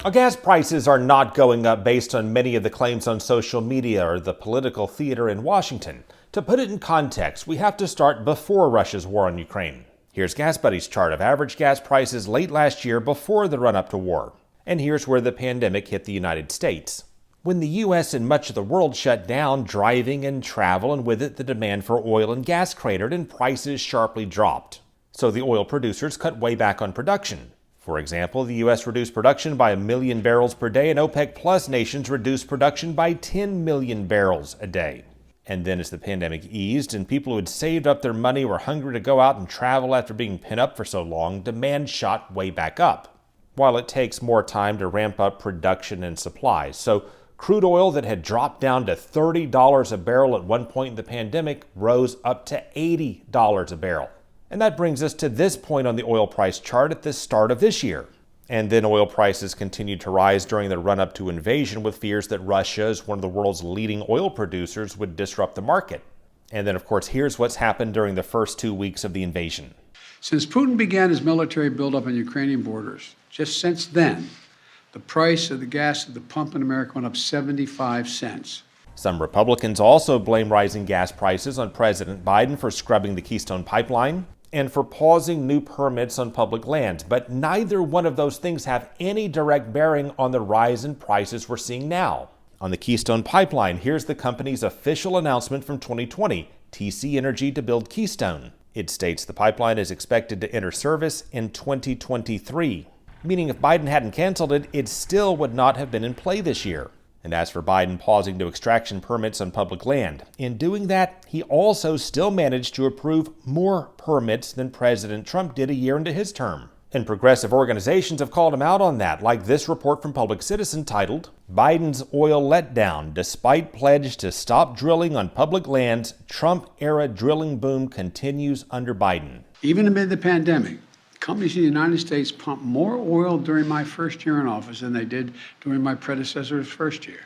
Gas prices are not going up based on many of the claims on social media or the political theater in Washington. To put it in context, we have to start before Russia's war on Ukraine. Here's GasBuddy's chart of average gas prices late last year before the run-up to war. And here's where the pandemic hit the United States. When the U.S. and much of the world shut down, driving and travel, and with it the demand for oil and gas cratered and prices sharply dropped. So the oil producers cut way back on production. For example, the U.S. reduced production by 1 million barrels per day, and OPEC Plus nations reduced production by 10 million barrels a day. And then as the pandemic eased and people who had saved up their money were hungry to go out and travel after being pent up for so long, demand shot way back up, while it takes more time to ramp up production and supplies. So crude oil that had dropped down to $30 a barrel at one point in the pandemic rose up to $80 a barrel. And that brings us to this point on the oil price chart at the start of this year. And then oil prices continued to rise during the run-up to invasion, with fears that Russia, as one of the world's leading oil producers, would disrupt the market. And then, of course, here's what's happened during the first 2 weeks of the invasion. Since Putin began his military buildup on Ukrainian borders, just since then, the price of the gas at the pump in America went up 75 cents. Some Republicans also blame rising gas prices on President Biden for scrubbing the Keystone Pipeline and for pausing new permits on public lands. But neither one of those things have any direct bearing on the rise in prices we're seeing now. On the Keystone Pipeline, here's the company's official announcement from 2020, TC Energy to build Keystone. It states the pipeline is expected to enter service in 2023, meaning if Biden hadn't canceled it, it still would not have been in play this year. And as for Biden pausing new extraction permits on public land, in doing that, he also still managed to approve more permits than President Trump did a year into his term. And progressive organizations have called him out on that, like this report from Public Citizen titled, "Biden's Oil Letdown. Despite pledge to stop drilling on public lands, Trump-era drilling boom continues under Biden." Even amid the pandemic, companies in the United States pumped more oil during my first year in office than they did during my predecessor's first year.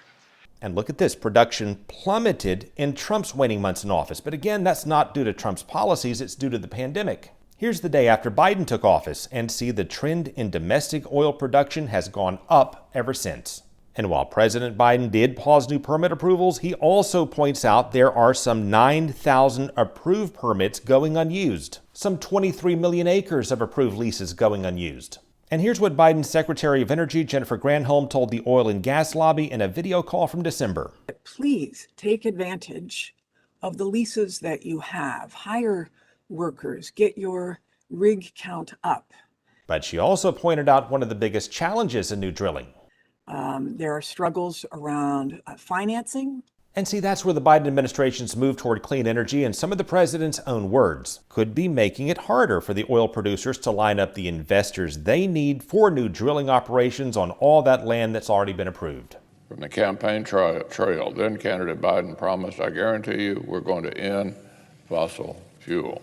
And look at this, production plummeted in Trump's waning months in office. But again, that's not due to Trump's policies, it's due to the pandemic. Here's the day after Biden took office, and see the trend in domestic oil production has gone up ever since. And while President Biden did pause new permit approvals, he also points out there are some 9,000 approved permits going unused, some 23 million acres of approved leases going unused. And here's what Biden's Secretary of Energy, Jennifer Granholm, told the oil and gas lobby in a video call from December. Please take advantage of the leases that you have. Hire workers, get your rig count up. But she also pointed out one of the biggest challenges in new drilling. There are struggles around financing. And see, that's where the Biden administration's move toward clean energy, and some of the president's own words, could be making it harder for the oil producers to line up the investors they need for new drilling operations on all that land that's already been approved. From the campaign trail, then candidate Biden promised, "I guarantee you we're going to end fossil fuel."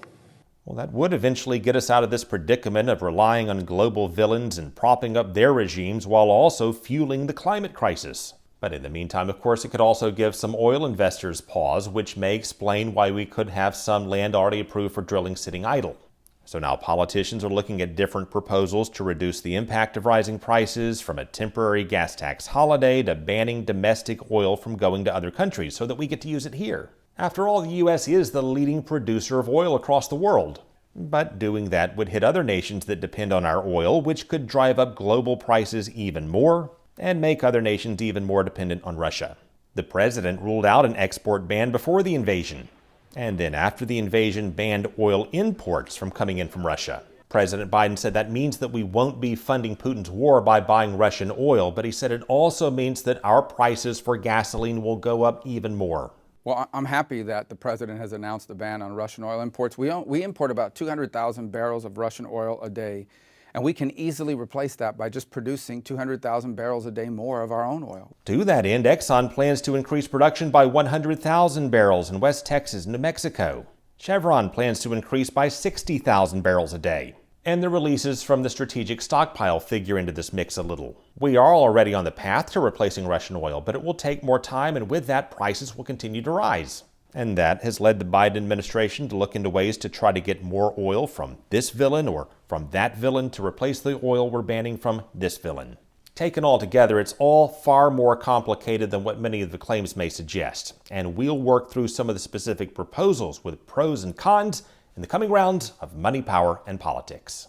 Well, that would eventually get us out of this predicament of relying on global villains and propping up their regimes while also fueling the climate crisis. But in the meantime, of course, it could also give some oil investors pause, which may explain why we could have some land already approved for drilling sitting idle. So now politicians are looking at different proposals to reduce the impact of rising prices, from a temporary gas tax holiday to banning domestic oil from going to other countries so that we get to use it here. After all, the U.S. is the leading producer of oil across the world. But doing that would hit other nations that depend on our oil, which could drive up global prices even more and make other nations even more dependent on Russia. The president ruled out an export ban before the invasion, and then after the invasion banned oil imports from coming in from Russia. President Biden said that means that we won't be funding Putin's war by buying Russian oil, but he said it also means that our prices for gasoline will go up even more. Well, I'm happy that the president has announced the ban on Russian oil imports. We import about 200,000 barrels of Russian oil a day, and we can easily replace that by just producing 200,000 barrels a day more of our own oil. To that end, Exxon plans to increase production by 100,000 barrels in West Texas and New Mexico. Chevron plans to increase by 60,000 barrels a day. And the releases from the strategic stockpile figure into this mix a little. We are already on the path to replacing Russian oil, but it will take more time, and with that, prices will continue to rise. And that has led the Biden administration to look into ways to try to get more oil from this villain or from that villain to replace the oil we're banning from this villain. Taken all together, it's all far more complicated than what many of the claims may suggest, and we'll work through some of the specific proposals with pros and cons in the coming round of Money, Power, and Politics.